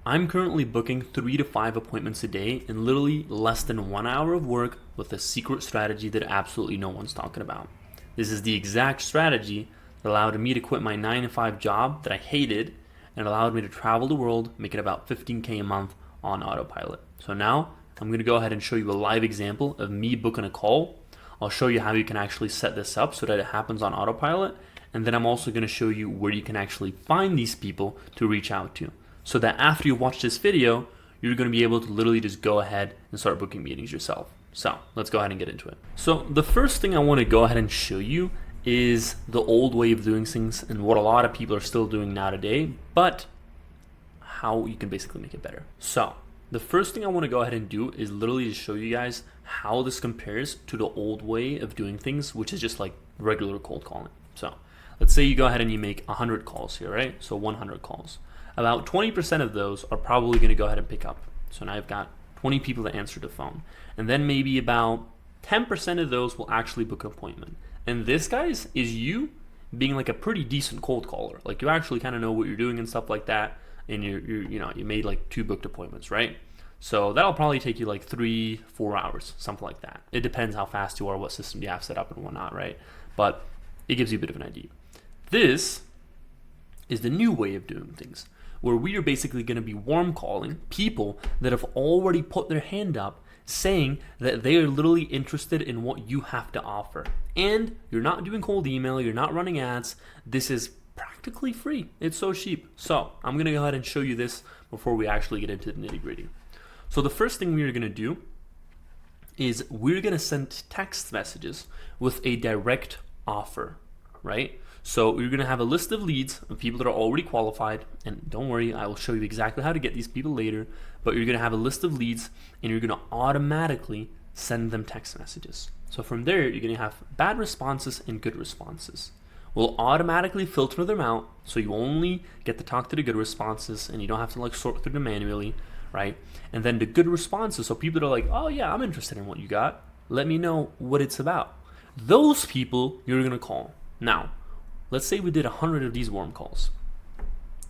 I'm currently booking 3 to 5 appointments a day in literally less than 1 hour of work with a secret strategy that absolutely no one's talking about. This is the exact strategy that allowed me to quit my 9 to 5 job that I hated and allowed me to travel the world, making about 15K a month on autopilot. So now I'm going to go ahead and show you a live example of me booking a call. I'll show you how you can actually set this up so that it happens on autopilot. And then I'm also going to show you where you can actually find these people to reach out to, so that after you watch this video, you're going to be able to literally just go ahead and start booking meetings yourself. So let's go ahead and get into it. So the first thing I want to go ahead and show you is the old way of doing things and what a lot of people are still doing now today, but how you can basically make it better. So the first thing I want to go ahead and do is literally to show you guys how this compares to the old way of doing things, which is just like regular cold calling. So let's say you go ahead and you make 100 calls here, right? So 100 calls. About 20% of those are probably going to go ahead and pick up. So now I've got 20 people that answer the phone. And then maybe about 10% of those will actually book an appointment. And this, guys, is you being like a pretty decent cold caller. Like you actually kind of know what you're doing and stuff like that. And you made like 2 booked appointments, right? So that'll probably take you like 3-4 hours, something like that. It depends how fast you are, what system you have set up and whatnot, right? But it gives you a bit of an idea. This is the new way of doing things, where we are basically going to be warm calling people that have already put their hand up saying that they are literally interested in what you have to offer. And you're not doing cold email, you're not running ads. This is practically free. It's so cheap. So I'm going to go ahead and show you this before we actually get into the nitty-gritty. So the first thing we are going to do is we're going to send text messages with a direct offer, right? So you're going to have a list of leads of people that are already qualified, and don't worry, I will show you exactly how to get these people later, but you're going to have a list of leads and you're going to automatically send them text messages. So from there, you're going to have bad responses and good responses. We'll automatically filter them out, so you only get to talk to the good responses and you don't have to like sort through them manually, right? And then the good responses, so people that are like, oh yeah, I'm interested in what you got, let me know what it's about. Those people you're going to call. Now, let's say we did 100 of these warm calls.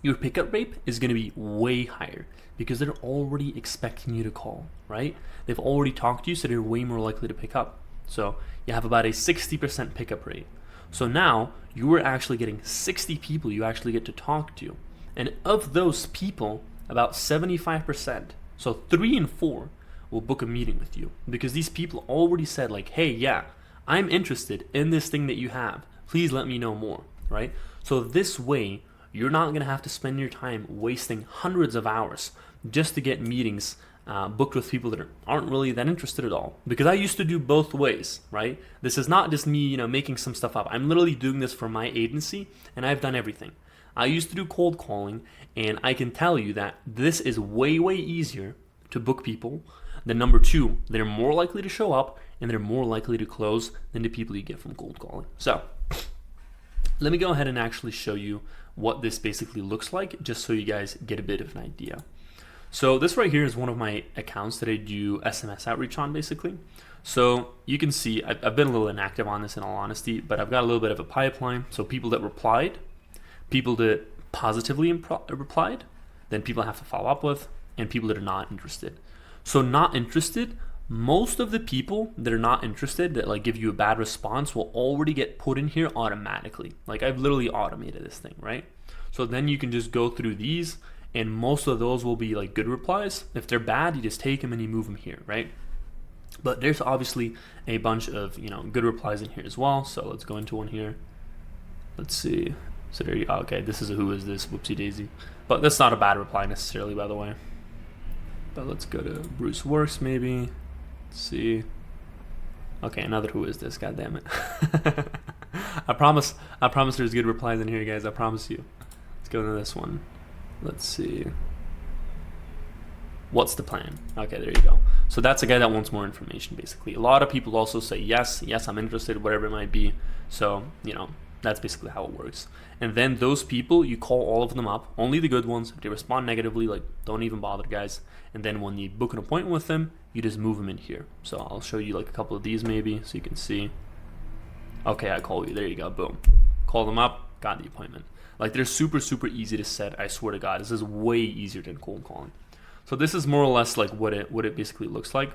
Your pickup rate is going to be way higher because they're already expecting you to call, right? They've already talked to you, so they're way more likely to pick up. So you have about a 60% pickup rate. So now you are actually getting 60 people you actually get to talk to. And of those people, about 75%, so 3 in 4, will book a meeting with you because these people already said like, hey, yeah, I'm interested in this thing that you have. Please let me know more, right? So this way, you're not going to have to spend your time wasting hundreds of hours just to get meetings booked with people that aren't really that interested at all. Because I used to do both ways, right? This is not just me, making some stuff up. I'm literally doing this for my agency, and I've done everything. I used to do cold calling, and I can tell you that this is way, way easier to book people. Then number 2, they're more likely to show up, and they're more likely to close than the people you get from cold calling. So let me go ahead and actually show you what this basically looks like, just so you guys get a bit of an idea. So this right here is one of my accounts that I do SMS outreach on, basically. So you can see I've been a little inactive on this in all honesty, but I've got a little bit of a pipeline. So people that replied, people that positively replied, then people I have to follow up with, and people that are not interested. So not interested, most of the people that are not interested, that like give you a bad response, will already get put in here automatically. Like I've literally automated this thing, right? So then you can just go through these, and most of those will be like good replies. If they're bad, you just take them and you move them here, right? But there's obviously a bunch of good replies in here as well. So let's go into one here. Let's see. So there you go. Okay, this is a who is this, whoopsie daisy. But that's not a bad reply necessarily, by the way. But let's go to Bruce Works maybe. Let's see. Okay, another who is this, god damn it. I promise there's good replies in here, guys. I promise you. Let's go to this one. Let's see. What's the plan? Okay, there you go. So that's a guy that wants more information, basically. A lot of people also say yes, I'm interested, whatever it might be. So, that's basically how it works. And then those people, you call all of them up, only the good ones. If they respond negatively, like, don't even bother, guys. And then when you book an appointment with them, you just move them in here. So I'll show you like a couple of these maybe so you can see. Okay, I call you. There you go. Boom. Call them up. Got the appointment. Like they're super, super easy to set. I swear to God, this is way easier than cold calling. So this is more or less like what it basically looks like.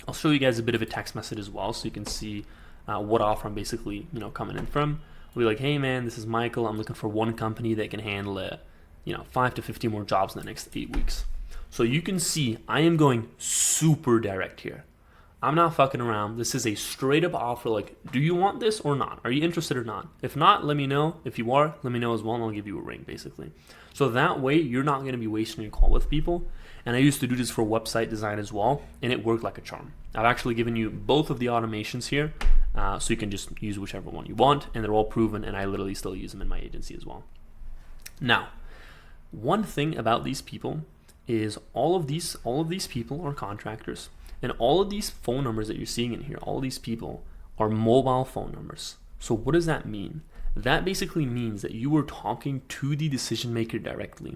I'll show you guys a bit of a text message as well, so you can see what offer I'm basically coming in from. I'll be like, hey man, this is Michael. I'm looking for one company that can handle 5 to 50 more jobs in the next 8 weeks. So you can see I am going super direct here. I'm not fucking around. This is a straight up offer. Like, do you want this or not? Are you interested or not? If not, let me know. If you are, let me know as well, and I'll give you a ring, basically. So that way, you're not going to be wasting your call with people. And I used to do this for website design as well, and it worked like a charm. I've actually given you both of the automations here, so you can just use whichever one you want, and they're all proven, and I literally still use them in my agency as well. Now, one thing about these people is all of these people are contractors. And all of these phone numbers that you're seeing in here, all of these people are mobile phone numbers. So what does that mean? That basically means that you are talking to the decision maker directly.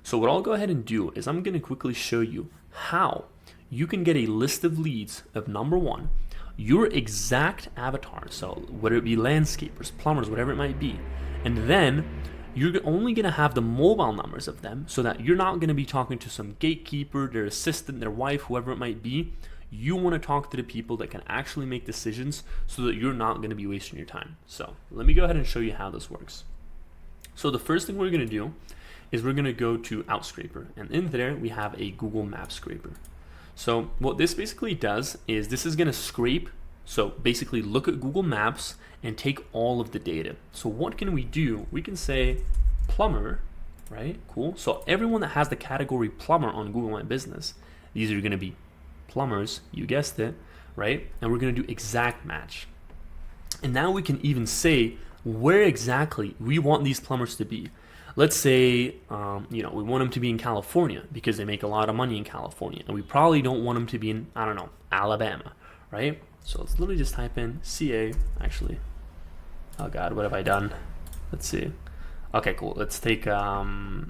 So what I'll go ahead and do is I'm going to quickly show you how you can get a list of leads of number one, your exact avatar. So whether it be landscapers, plumbers, whatever it might be. And then you're only going to have the mobile numbers of them so that you're not going to be talking to some gatekeeper, their assistant, their wife, whoever it might be. You want to talk to the people that can actually make decisions so that you're not going to be wasting your time. So let me go ahead and show you how this works. So the first thing we're going to do is we're going to go to Outscraper. And in there, we have a Google Maps scraper. So what this basically does is this is going to scrape. So basically look at Google Maps and take all of the data. So what can we do? We can say plumber, right? Cool. So everyone that has the category plumber on Google My Business, these are going to be plumbers, you guessed it, right? And we're going to do exact match. And now we can even say where exactly we want these plumbers to be. Let's say, we want them to be in California because they make a lot of money in California. And we probably don't want them to be in, Alabama, right? So let's literally just type in CA, actually. Oh God, what have I done? Let's see. Okay, cool. Let's take, oh,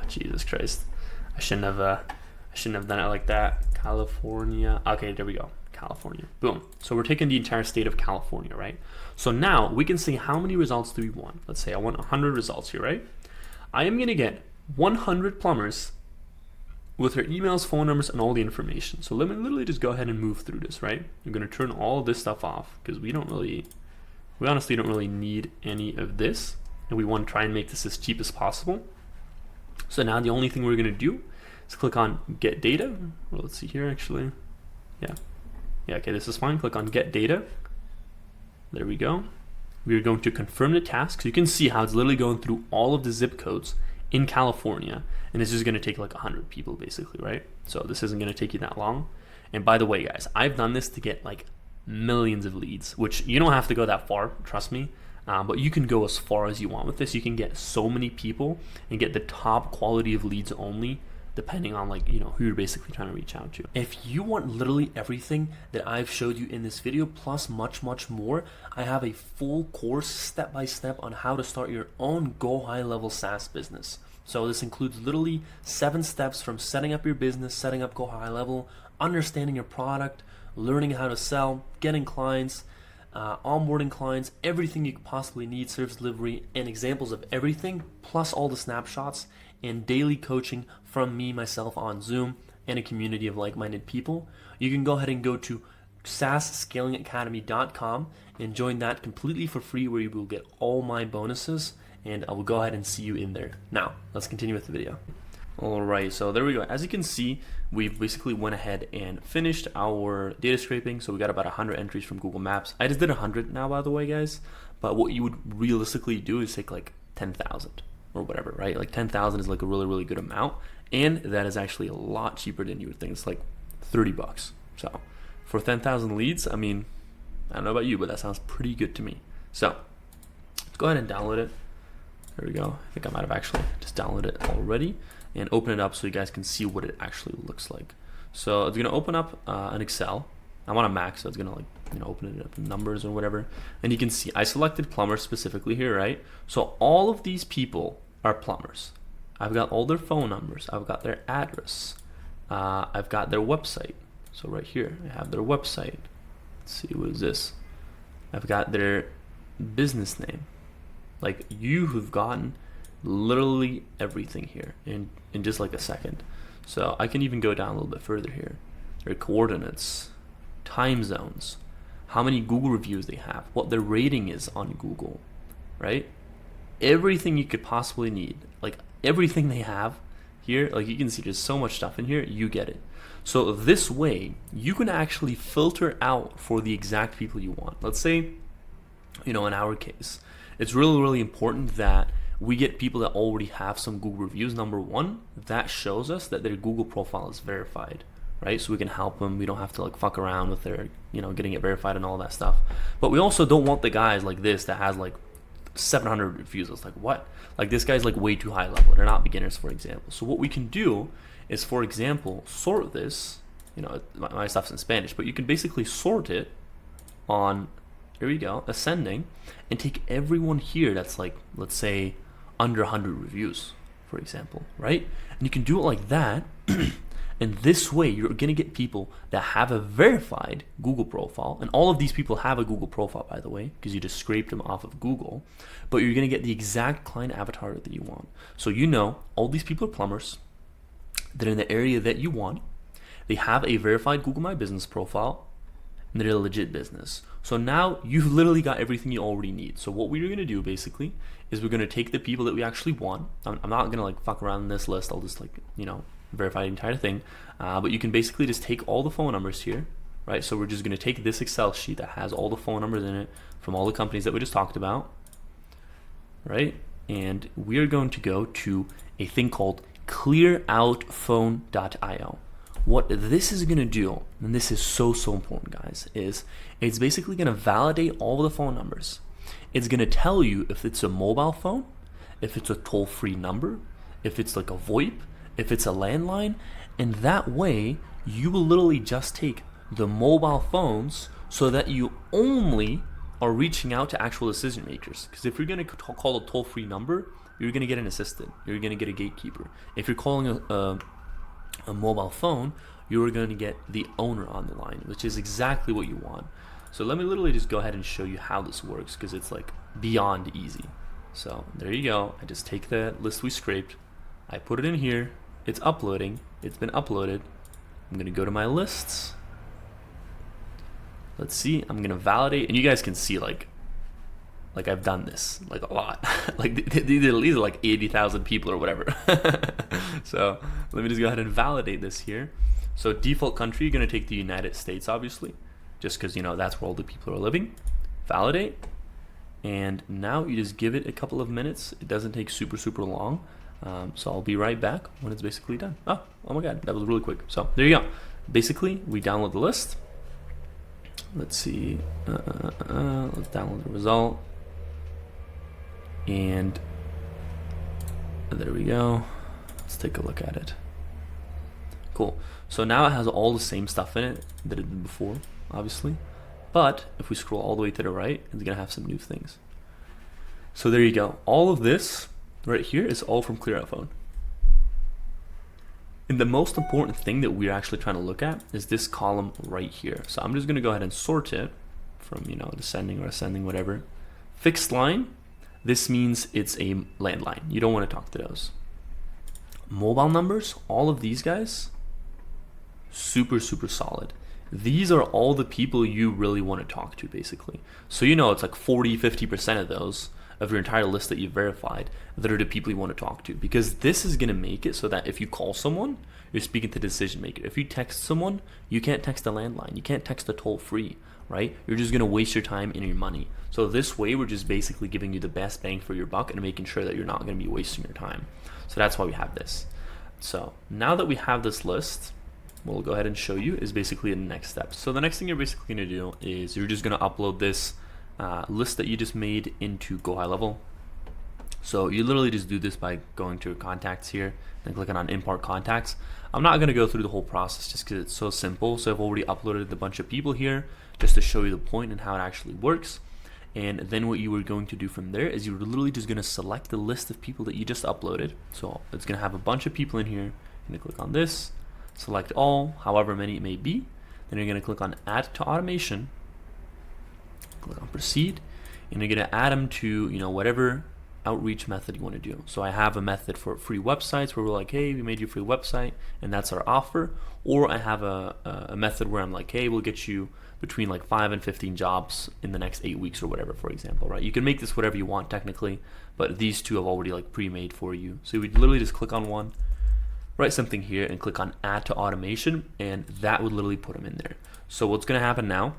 Jesus Christ. I shouldn't have done it like that. California. Okay, there we go. California. Boom. So we're taking the entire state of California, right? So now we can see how many results do we want. Let's say I want 100 results here, right? I am going to get 100 plumbers with their emails, phone numbers, and all the information. So let me literally just go ahead and move through this, right? I'm going to turn all of this stuff off because we honestly don't really need any of this. And we want to try and make this as cheap as possible. So now the only thing we're going to do is click on Get Data. Well, let's see here, actually. Yeah, okay, this is fine. Click on Get Data. There we go. We're going to confirm the task. So you can see how it's literally going through all of the zip codes in California. And this is going to take like 100 people basically, right? So this isn't going to take you that long. And by the way, guys, I've done this to get like millions of leads, which you don't have to go that far, trust me. But you can go as far as you want with this. You can get so many people and get the top quality of leads only, depending on who you're basically trying to reach out to. If you want literally everything that I've showed you in this video, plus much, much more, I have a full course step-by-step on how to start your own GoHighLevel SaaS business. So this includes literally 7 steps from setting up your business, setting up GoHighLevel, understanding your product, learning how to sell, getting clients, onboarding clients, everything you could possibly need, service delivery, and examples of everything, plus all the snapshots and daily coaching from me, myself on Zoom, and a community of like-minded people. You can go ahead and go to SaaSScalingAcademy.com and join that completely for free, where you will get all my bonuses, and I will go ahead and see you in there. Now, let's continue with the video. Alright, so there we go. As you can see, we've basically went ahead and finished our data scraping. So we got about 100 entries from Google Maps. I just did 100 now, by the way, guys. But what you would realistically do is take like 10,000 or whatever, right? Like 10,000 is like a really, really good amount. And that is actually a lot cheaper than you would think. It's like $30. So for 10,000 leads, I mean, I don't know about you, but that sounds pretty good to me. So let's go ahead and download it. There we go. I think I might have actually just downloaded it already, and open it up so you guys can see what it actually looks like. So it's gonna open up an Excel. I'm on a Mac, so it's gonna open it up in numbers or whatever. And you can see I selected plumbers specifically here, right? So all of these people are plumbers. I've got all their phone numbers. I've got their address. I've got their website. So right here, I have their website. Let's see, what is this? I've got their business name. Like you have gotten literally everything here in just like a second. So I can even go down a little bit further here. Their coordinates, time zones, how many Google reviews they have, what their rating is on Google, right? Everything you could possibly need, like everything they have here, like you can see there's so much stuff in here, you get it. So this way, you can actually filter out for the exact people you want. Let's say, in our case, it's really, really important that we get people that already have some Google reviews. Number one, that shows us that their Google profile is verified, right? So we can help them. We don't have to like fuck around with their, getting it verified and all that stuff. But we also don't want the guys like this that has like 700 reviews. It's like, what? Like this guy's like way too high level. They're not beginners, for example. So what we can do is, for example, sort this. My stuff's in Spanish, but you can basically sort it on, here we go, ascending, and take everyone here that's like, let's say, under 100 reviews, for example, right? And you can do it like that. And this way, you're going to get people that have a verified Google profile. And all of these people have a Google profile, by the way, because you just scraped them off of Google. But you're going to get the exact client avatar that you want. So all these people are plumbers. They're in the area that you want. They have a verified Google My Business profile. And they're a legit business. So now you've literally got everything you already need. So what we're going to do, basically, is we're going to take the people that we actually want. I'm not going to like fuck around in this list. I'll just verify the entire thing, but you can basically just take all the phone numbers here, right? So we're just going to take this Excel sheet that has all the phone numbers in it from all the companies that we just talked about, right? And we are going to go to a thing called clearoutphone.io. What this is going to do, and this is so important, guys, is it's basically going to validate all the phone numbers. It's going to tell you if it's a mobile phone, if it's a toll-free number, if it's like a VoIP, if it's a landline, and that way you will literally just take the mobile phones so that you only are reaching out to actual decision makers. Because if you're going to call a toll-free number, you're going to get an assistant, you're going to get a gatekeeper. If you're calling a mobile phone, you're going to get the owner on the line, which is exactly what you want. So let me literally just go ahead and show you how this works, because it's like beyond easy. So there you go. I just take the list we scraped, I put it in here. It's uploading. It's been uploaded. I'm going to go to my lists. Let's see. I'm going to validate. And you guys can see like I've done this like a lot. Like these are like 80,000 people or whatever. So let me just go ahead and validate this here. So default country, you're going to take the United States, obviously, just because, that's where all the people are living. Validate. And now you just give it a couple of minutes. It doesn't take super long. So I'll be right back when it's basically done. Oh my God, that was really quick. So there you go. Basically, we download the list. Let's see. Let's download the result. And there we go. Let's take a look at it. Cool. So now it has all the same stuff in it that it did before, obviously. But if we scroll all the way to the right, it's going to have some new things. So there you go. All of this right here is all from ClearOutPhone. And the most important thing that we're actually trying to look at is this column right here. So I'm just going to go ahead and sort it from, descending or ascending, whatever. Fixed line, this means it's a landline. You don't want to talk to those. Mobile numbers, all of these guys, super solid. These are all the people you really want to talk to, basically. So it's like 40-50% of those of your entire list that you've verified that are the people you want to talk to, because this is going to make it so that if you call someone, you're speaking to the decision maker. If you text someone, you can't text a landline, you can't text a toll free, right? You're just going to waste your time and your money. So this way, we're just basically giving you the best bang for your buck and making sure that you're not going to be wasting your time. So that's why we have this. So now that we have this list, what we'll go ahead and show you is basically the next step. So the next thing you're basically going to do is you're just going to upload this list that you just made into GoHighLevel. So you literally just do this by going to your contacts here and clicking on import contacts. I'm not going to go through the whole process just because it's so simple. So I've already uploaded a bunch of people here just to show you the point and how it actually works. And then what you were going to do from there is you're literally just going to select the list of people that you just uploaded. So it's going to have a bunch of people in here. You're going to click on this, select all, however many it may be. Then you're going to click on add to automation. Click on proceed, and you're going to add them to, whatever outreach method you want to do. So I have a method for free websites where we're like, hey, we made you a free website and that's our offer. Or I have a method where I'm like, hey, we'll get you between like 5 and 15 jobs in the next 8 weeks or whatever, for example, right? You can make this whatever you want technically, but these two have already like pre-made for you. So we literally just click on one, write something here and click on add to automation, and that would literally put them in there. So what's going to happen now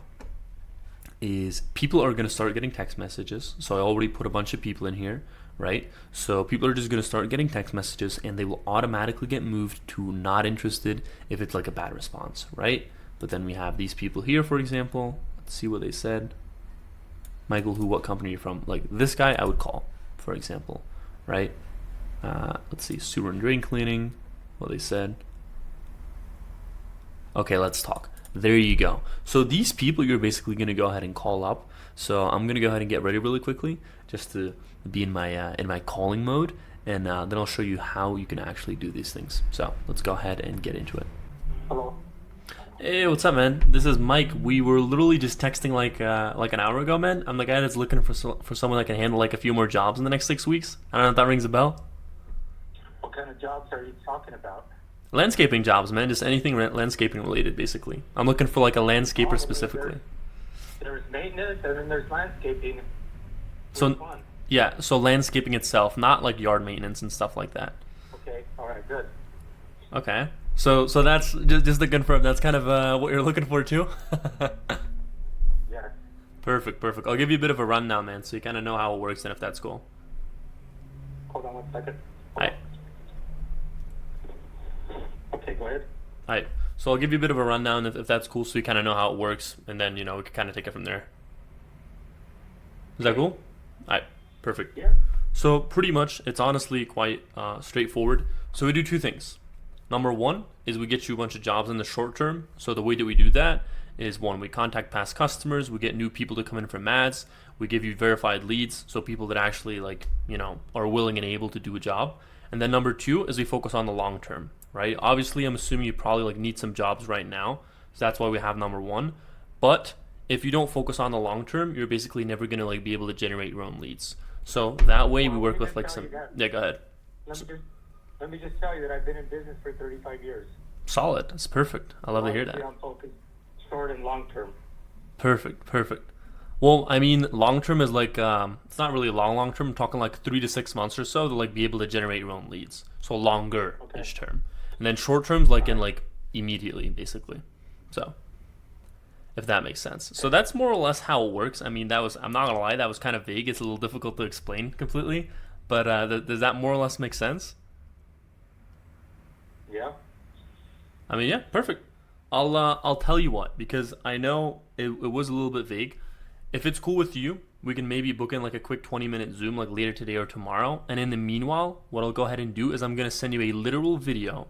is people are going to start getting text messages. So I already put a bunch of people in here, right? So people are just going to start getting text messages and they will automatically get moved to not interested if it's like a bad response, right? But then we have these people here, for example. Let's see what they said. Michael, what company are you from? Like this guy I would call, for example, right? Let's see, sewer and drain cleaning, what they said. Okay, let's talk. There you go. So these people you're basically going to go ahead and call up. So I'm going to go ahead and get ready really quickly just to be in my calling mode, and then I'll show you how you can actually do these things. So let's go ahead and get into it. Hello. Hey, what's up, man? This is Mike. We were literally just texting like an hour ago, man. I'm the guy that's looking for someone that can handle like a few more jobs in the next 6 weeks. I don't know if that rings a bell. What kind of jobs are you talking about? Landscaping jobs, man. Just anything landscaping related, basically. I'm looking for like a landscaper specifically. There's maintenance and then there's landscaping. So yeah, so landscaping itself, not like yard maintenance and stuff like that. Okay. All right. Good. Okay. So that's just to confirm, that's kind of what you're looking for too? Yeah. Perfect. I'll give you a bit of a rundown, man, so you kind of know how it works and if that's cool. Hold on 1 second. Alright. Okay, go ahead. Alright. So I'll give you a bit of a rundown if that's cool, so you kind of know how it works, and then, we can kind of take it from there. Is that cool? Alright. Perfect. Yeah. So pretty much, it's honestly quite straightforward. So we do two things. Number one is we get you a bunch of jobs in the short term. So the way that we do that is, one, we contact past customers, we get new people to come in from ads, we give you verified leads, so people that actually are willing and able to do a job. And then number two is we focus on the long term, right? Obviously, I'm assuming you probably need some jobs right now, so that's why we have number one. But if you don't focus on the long term, you're basically never going to be able to generate your own leads. So that way we work with some. Yeah, go ahead. Let me just tell you that I've been in business for 35 years. Solid. That's perfect. I love to hear that. I'm focused short and long term. Perfect. Well, I mean, long term is like it's not really long term. I'm talking like 3 to 6 months or so to be able to generate your own leads. So longer-ish term, and then short terms immediately, basically. So if that makes sense. So that's more or less how it works. I mean, I'm not gonna lie, that was kind of vague. It's a little difficult to explain completely, but does that more or less make sense? Yeah. I mean, yeah, perfect. I'll tell you what, because I know it was a little bit vague. If it's cool with you, we can maybe book in a quick 20-minute Zoom later today or tomorrow. And in the meanwhile, what I'll go ahead and do is I'm going to send you a literal video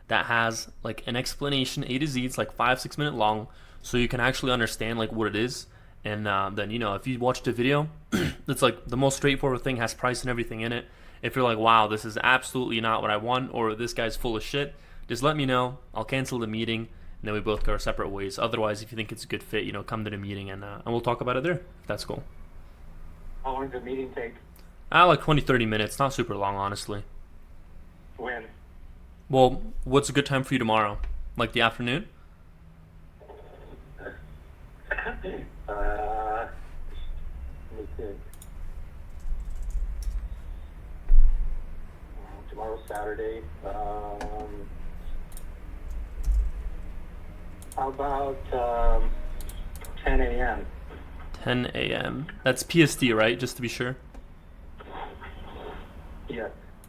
that has an explanation A to Z. It's 5-6 minute long, so you can actually understand what it is. And then if you watch the video, it's the most straightforward thing, has price and everything in it. If you're like, wow, this is absolutely not what I want, or this guy's full of shit, just let me know. I'll cancel the meeting, and then we both go our separate ways. Otherwise, if you think it's a good fit, come to the meeting, and we'll talk about it there, if that's cool. How long does the meeting take? 20-30 minutes. Not super long, honestly. When? Well, what's a good time for you tomorrow? The afternoon? Let me think. Tomorrow's Saturday. How about 10 a.m.? 10 a.m. That's PST, right? Just to be sure. Yeah.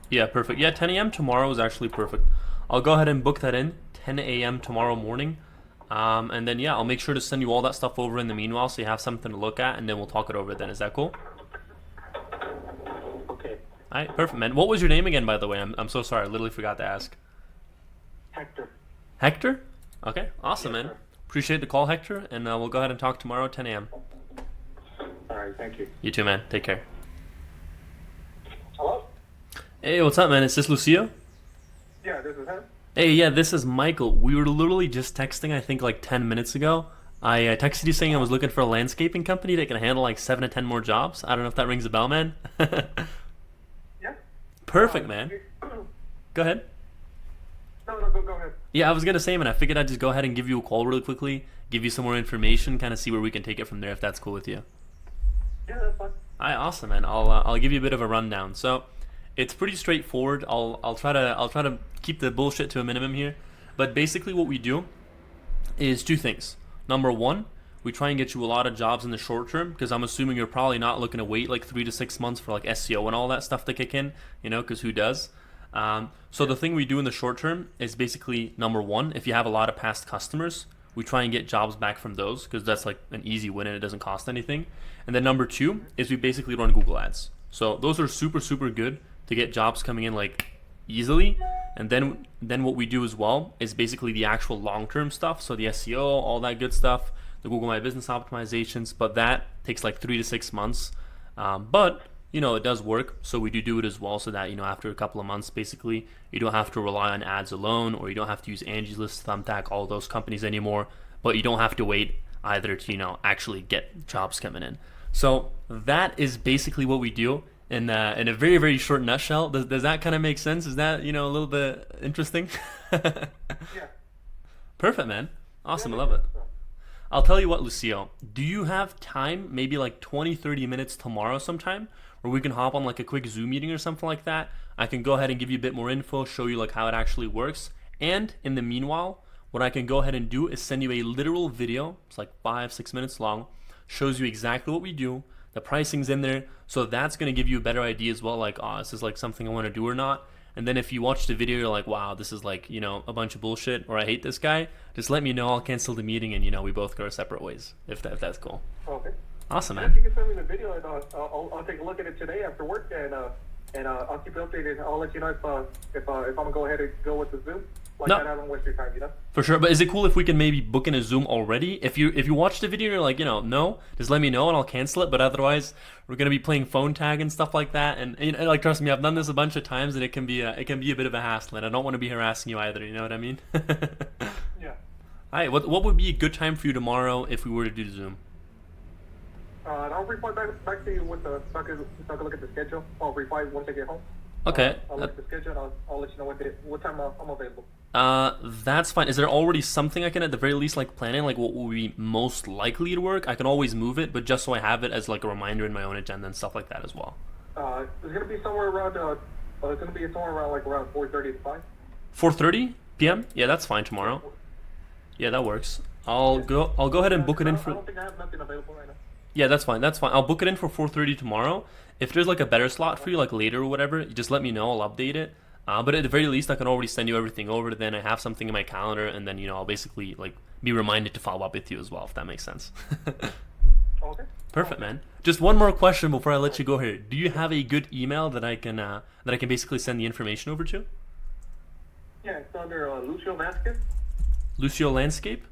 Yeah, perfect. Yeah, 10 a.m. tomorrow is actually perfect. I'll go ahead and book that in. 10 a.m. tomorrow morning. And then, I'll make sure to send you all that stuff over in the meanwhile so you have something to look at, and then we'll talk it over then. Is that cool? Okay. All right, perfect, man. What was your name again, by the way? I'm so sorry. I literally forgot to ask. Hector. Hector? Okay, awesome, Yes, man. sir. Appreciate the call, Hector, and we'll go ahead and talk tomorrow at 10 a.m. All right, thank you. You too, man. Take care. Hello? Hey, what's up, man? Is this Lucio? Yeah, this is him. Hey, yeah, this is Michael. We were literally just texting, I think, 10 minutes ago. I texted you saying I was looking for a landscaping company that can handle like 7 to 10 more jobs. I don't know if that rings a bell, man. Yeah. Perfect, man. Go ahead. No, no, go ahead. Yeah, I was gonna say, man. I figured I'd just go ahead and give you a call really quickly, give you some more information, kind of see where we can take it from there, if that's cool with you. Yeah, that's fine. All right, awesome, man. I'll give you a bit of a rundown. So, it's pretty straightforward. I'll try to keep the bullshit to a minimum here, but basically what we do is two things. Number one, we try and get you a lot of jobs in the short term because I'm assuming you're probably not looking to wait like 3 to 6 months for like SEO and all that stuff to kick in, because who does? So the thing we do in the short term is basically number one, if you have a lot of past customers, we try and get jobs back from those because that's like an easy win and it doesn't cost anything. And then number two is we basically run Google ads. So those are super, super good to get jobs coming in like easily. And then what we do as well is basically the actual long-term stuff. So the SEO, all that good stuff, the Google My Business optimizations, but that takes like 3 to 6 months. But it does work. So we do it as well so that, after a couple of months, basically, you don't have to rely on ads alone, or you don't have to use Angie's List, Thumbtack, all those companies anymore, but you don't have to wait either to, actually get jobs coming in. So that is basically what we do in a very, very short nutshell. Does that kind of make sense? Is that, a little bit interesting? Yeah. Perfect, man. Awesome. I Yeah, love it. so- I'll tell you what, Lucio. Do you have time, maybe like 20, 30 minutes tomorrow sometime, where we can hop on like a quick Zoom meeting or something like that? I can go ahead and give you a bit more info, show you like how it actually works. And in the meanwhile, what I can go ahead and do is send you a literal video. It's like 5, 6 minutes long. Shows you exactly what we do. The pricing's in there. So that's going to give you a better idea as well. Like, this is like something I want to do or not. And then if you watch the video, you're like, wow, this is like, a bunch of bullshit, or I hate this guy, just let me know. I'll cancel the meeting and, we both go our separate ways, if that's cool. Okay. Awesome, If man. you can send me the video, and I'll take a look at it today after work, and I'll keep you updated. I'll let you know if I'm gonna go ahead and go with the Zoom. Like No. that, I don't waste your time. For sure. But is it cool if we can maybe book in a Zoom already? If you watch the video and you're like, no, just let me know and I'll cancel it. But otherwise, we're gonna be playing phone tag and stuff like that. And like, trust me, I've done this a bunch of times, and it can be a bit of a hassle. And I don't want to be harassing you either. You know what I mean? Yeah. All right. What would be a good time for you tomorrow if we were to do Zoom? And I'll reply back to you with so I can look at the schedule. I'll reply once I get home. Okay. I'll look at the schedule, and I'll let you know what time I'm available. That's fine. Is there already something I can at the very least like plan in? Like what will be most likely to work? I can always move it, but just so I have it as like a reminder in my own agenda and stuff like that as well. It's gonna be somewhere around. It's gonna be somewhere around 4:30 to 5. 4:30 p.m. Yeah, that's fine tomorrow. Yeah, that works. I'll go ahead and book it in I for. don't think I have nothing available right now. Yeah, that's fine. That's fine. I'll book it in for 4:30 tomorrow. If there's like a better slot for you, like later or whatever, you just let me know. I'll update it. But at the very least, I can already send you everything over. Then I have something in my calendar, and then I'll basically like be reminded to follow up with you as well, if that makes sense. Okay. Perfect, man. Just one more question before I let you go here. Do you have a good email that I can basically send the information over to? Yeah, it's under Lucio Vasquez. Lucio Landscape.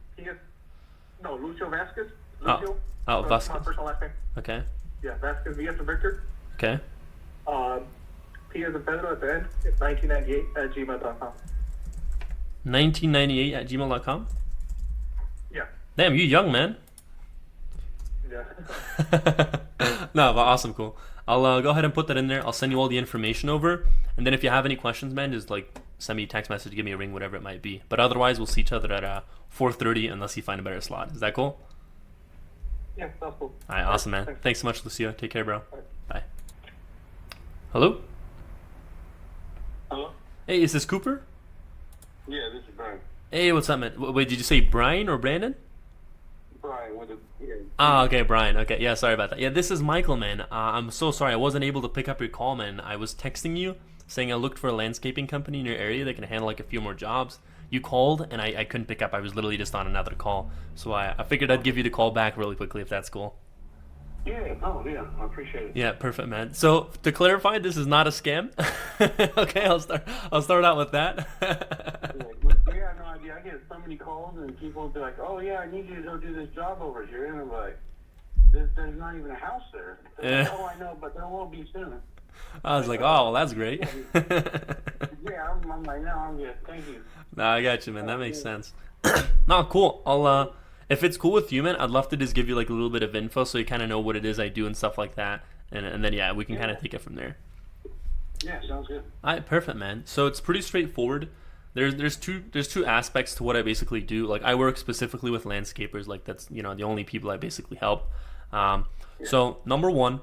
Lucio Vasquez. Oh. Lucio. Oh, That's Vasquez. my personal last name. Okay. Yeah, Vasquez. V as in Victor. Okay. P as in Pedro at the end. It's 1998@gmail.com. 1998@gmail.com. Yeah. Damn, you young, man. Yeah. No, but awesome, cool. I'll go ahead and put that in there. I'll send you all the information over, and then if you have any questions, man, just like send me a text message, give me a ring, whatever it might be. But otherwise, we'll see each other at 4:30 unless you find a better slot. Is that cool? Yeah, that's cool. All right, awesome, man. Thanks so much, Lucio. Take care, bro. Bye. Hello? Hello? Hey, is this Cooper? Yeah, this is Brian. Hey, what's up, man? Wait, did you say Brian or Brandon? Brian with a Ah, okay, Brian. Okay, yeah, sorry about that. Yeah, this is Michael, man. I'm so sorry. I wasn't able to pick up your call, man. I was texting you saying I looked for a landscaping company in your area that can handle like a few more jobs. You called, and I couldn't pick up. I was literally just on another call. So I figured I'd give you the call back really quickly if that's cool. Yeah, I appreciate it. Yeah, perfect, man. So to clarify, this is not a scam. Okay, I'll start out with that. We have no idea. I get so many calls and people will be like, "Oh yeah, I need you to go do this job over here," and I'm like, "There's not even a house there." Yeah. Oh, I know, but there will be soon. I was like, oh, well, that's great. Yeah, I'm like, no, I'm good. Thank you. No, I got you, man. That makes sense. No, cool. I'll If it's cool with you, man, I'd love to just give you like a little bit of info so you kind of know what it is I do and stuff like that, and then yeah, we can kind of take it from there. Yeah, sounds good. All right, perfect, man. So it's pretty straightforward. There's two aspects to what I basically do. Like I work specifically with landscapers. Like that's the only people I basically help. So number one,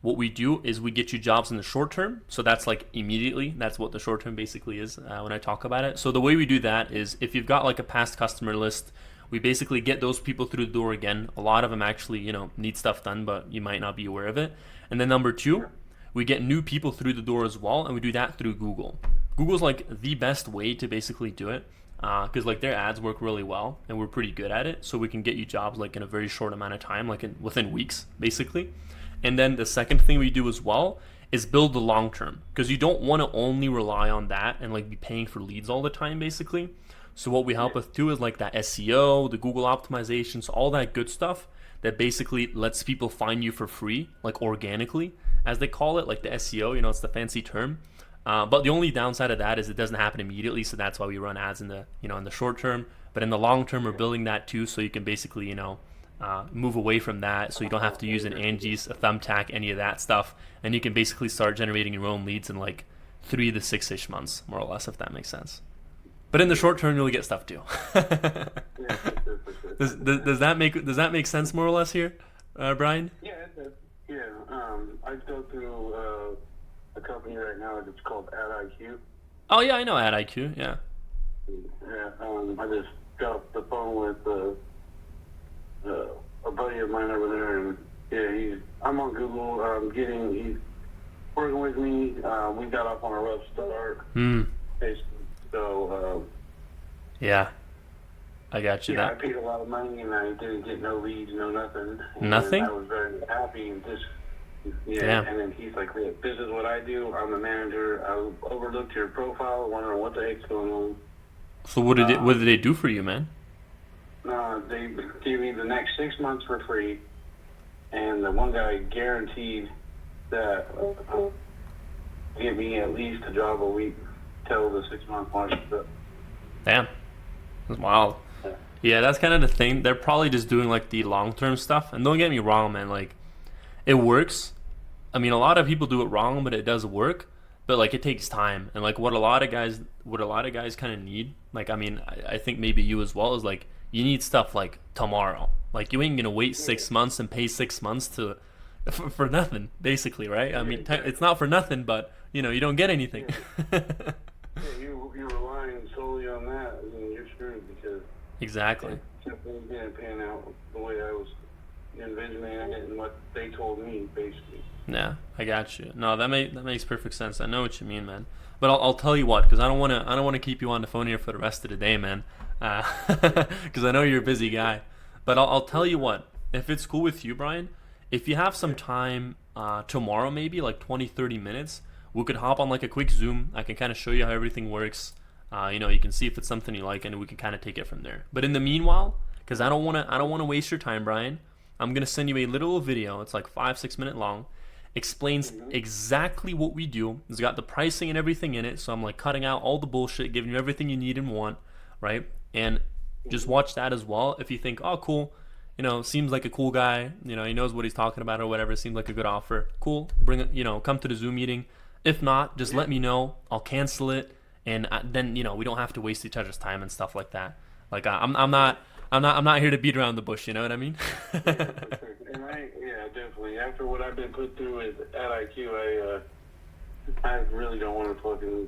what we do is we get you jobs in the short term. So that's like immediately. That's what the short term basically is when I talk about it. So the way we do that is if you've got like a past customer list, we basically get those people through the door again. A lot of them actually need stuff done, but you might not be aware of it. And then number two, we get new people through the door as well, and we do that through Google. Google's like the best way to basically do it because like their ads work really well, and we're pretty good at it. So we can get you jobs like in a very short amount of time, like within weeks, basically. And then the second thing we do as well is build the long term because you don't want to only rely on that and like be paying for leads all the time, basically. So what we help with too is like that SEO, the Google optimizations, all that good stuff that basically lets people find you for free, like organically, as they call it, like the SEO, it's the fancy term. But the only downside of that is it doesn't happen immediately, so that's why we run ads in the in the short term. But in the long term, we're building that too, so you can basically move away from that, so you don't have to use an Angie's, a Thumbtack, any of that stuff, and you can basically start generating your own leads in like 3 to 6-ish months, more or less, if that makes sense. But in the short term, you'll get stuff too. Does that make sense more or less here, Brian? Yeah, it does. Yeah, I go through a company right now that's called AdIQ. Oh yeah, I know AdIQ. Yeah. Yeah, I just got off the phone with a buddy of mine over there, and yeah, I'm on Google. He's working with me. We got off on a rough start. Basically. So. Yeah. I got you. Yeah, I paid a lot of money and I didn't get no leads, no nothing. Nothing? And I was very happy and just, yeah. Damn. And then he's like, look, this is what I do. I'm the manager. I overlooked your profile, wondering what the heck's going on. So what did they do for you, man? They gave me the next 6 months for free, and the one guy guaranteed that give me at least a job a week till the 6 month mark. Damn. That's wild. Yeah, that's kind of the thing. They're probably just doing like the long-term stuff. And don't get me wrong, man, like it works. I mean, a lot of people do it wrong, but it does work. But like it takes time. And like what a lot of guys kind of need, like I mean, I think maybe you as well, is like you need stuff like tomorrow. Like you ain't going to wait 6 months and pay 6 months for nothing, basically, right? I mean, it's not for nothing, but you don't get anything. You're relying solely on that, and you're screwed because exactly. It didn't pan out the way I was envisioning it and what they told me, basically. Yeah, I got you. No, that makes perfect sense. I know what you mean, man. But I'll tell you what, because I don't want to keep you on the phone here for the rest of the day, man. Because I know you're a busy guy. But I'll tell you what, if it's cool with you, Brian, if you have some time tomorrow, maybe like 20-30 minutes, we could hop on like a quick Zoom. I can kind of show you how everything works. You can see if it's something you like, and we can kind of take it from there. But in the meanwhile, because I don't want to waste your time, Brian, I'm gonna send you a little video. It's like 5-6 minute long. Explains exactly what we do. It's got the pricing and everything in it. So I'm like cutting out all the bullshit, giving you everything you need and want, right? And just watch that as well. If you think, oh, cool, seems like a cool guy, he knows what he's talking about or whatever. Seems like a good offer. Cool, bring it, come to the Zoom meeting. If not, just let me know. I'll cancel it, and then we don't have to waste each other's time and stuff like that. Like I'm not here to beat around the bush. You know what I mean? Yeah, definitely. After what I've been put through at IQ, I really don't want to fucking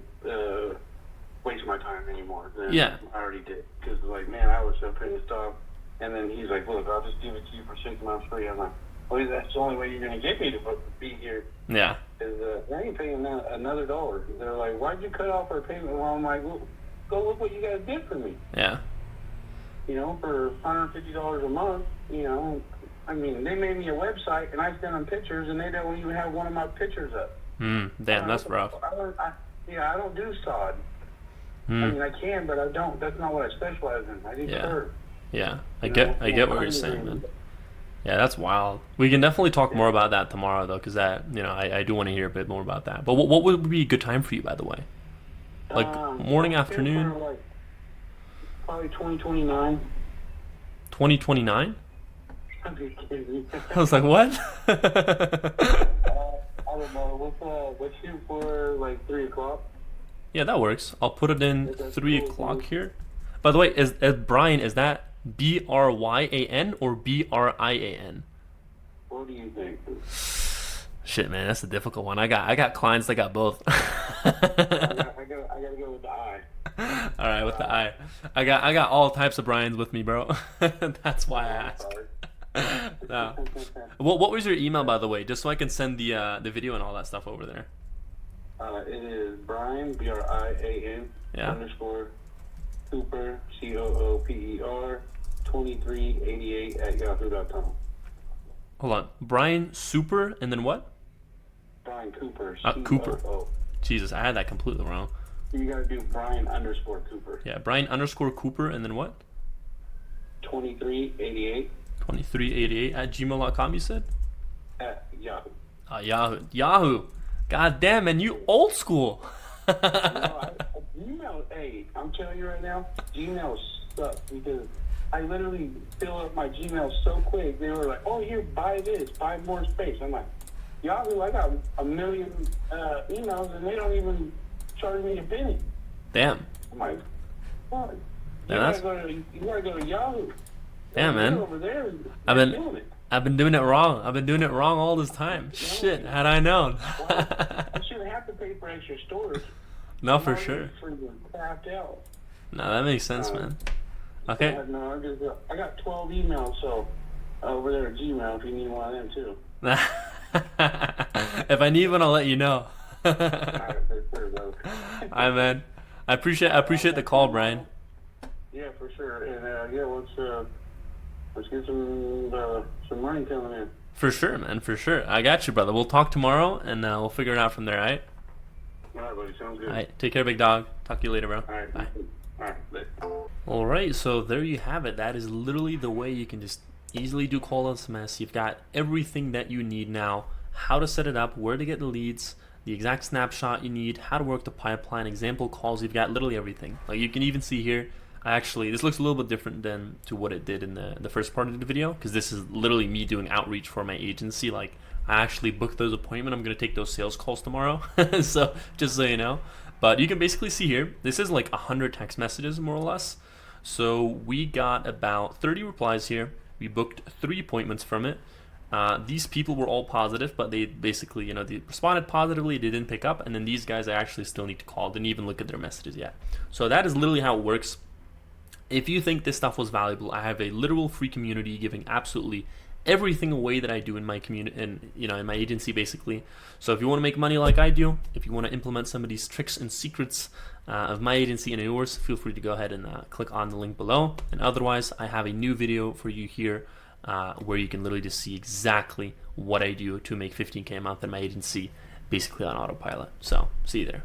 waste my time anymore. Yeah. I already did, because like, man, I was so pissed off. And then he's like, look, I'll just give it to you for 6 months free. I'm like, well, that's the only way you're going to get me to be here. Yeah. Is I ain't paying another dollar. They're like, why'd you cut off our payment? Well, I'm like, well, go look what you guys did for me. Yeah. For $150 a month, I mean, they made me a website, and I sent them pictures, and they don't even have one of my pictures up. Damn, that's rough. I don't do sod. I mean, I can, but I don't. That's not what I specialize in. I do turf. Yeah, I get what you're saying, man. Yeah, that's wild. We can definitely talk more about that tomorrow, though, because I do want to hear a bit more about that. But what would be a good time for you, by the way? Like morning, afternoon? Probably 2029. 2029? I'm just kidding. I was like, what? I don't know. Let's shoot for like 3 o'clock. Yeah, that works. I'll put it in That's 3 cool, o'clock dude. here. By the way, is Brian, is that Bryan or Brian? What do you think? Shit, man, that's a difficult one. I got clients that got both. I gotta go with the I. All right, with the I got all types of Brians with me, bro. That's why I asked. Sorry. No. What was your email, by the way, just so I can send the video and all that stuff over there? It is Brian, Brian, Yeah. _ Cooper, COOPER, 2388 at yahoo.com. Hold on, Brian Super and then what? Brian Cooper, Cooper. COO. Jesus, I had that completely wrong. You gotta do Brian _ Cooper. Yeah, Brian _ Cooper and then what? 2388 2388 at gmail.com. You said? at Yahoo. Yahoo. God damn, man, you old school. Gmail, hey, I'm telling you right now, Gmail sucks because I literally fill up my Gmail so quick. They were like, oh, here, buy this, buy more space. I'm like, Yahoo, I got a million emails and they don't even charge me a penny. Damn. I'm like, what? Yeah, You gotta go to Yahoo. Yeah, man. Over there, I've they're been doing it. I've been doing it wrong. I've been doing it wrong all this time. Shit, had I known. I shouldn't have to pay for extra storage. No, for I'm sure. freaking crapped out. No, that makes sense, man. Okay. No, I got 12 emails, so over there at Gmail if you need one of them too. If I need one, I'll let you know. Alright, for sure, bro. Hi, man. I appreciate the call, Brian. Yeah, for sure. And yeah, let's get some money coming in. For sure, man. For sure. I got you, brother. We'll talk tomorrow, and we'll figure it out from there. All right. All right, buddy. Sounds good. All right. Take care, big dog. Talk to you later, bro. All right. Bye. All right. Bye. All right. So there you have it. That is literally the way you can just easily do call SMS. You've got everything that you need now. How to set it up, where to get the leads, the exact snapshot you need, how to work the pipeline, example calls. You've got literally everything. Like you can even see here. Actually, this looks a little bit different than to what it did in the first part of the video, because this is literally me doing outreach for my agency. Like I actually booked those appointments. I'm going to take those sales calls tomorrow. So just so you know. But you can basically see here, this is like 100 text messages more or less. So we got about 30 replies here. We booked 3 appointments from it. These people were all positive, but they basically, they responded positively, they didn't pick up, and then these guys I actually still need to call, didn't even look at their messages yet. So that is literally how it works. If you think this stuff was valuable, I have a literal free community giving absolutely everything away that I do in my community and in my agency basically. So if you want to make money like I do, if you want to implement some of these tricks and secrets of my agency and yours, feel free to go ahead and click on the link below. And otherwise, I have a new video for you here where you can literally just see exactly what I do to make 15K a month in my agency, basically on autopilot. So see you there.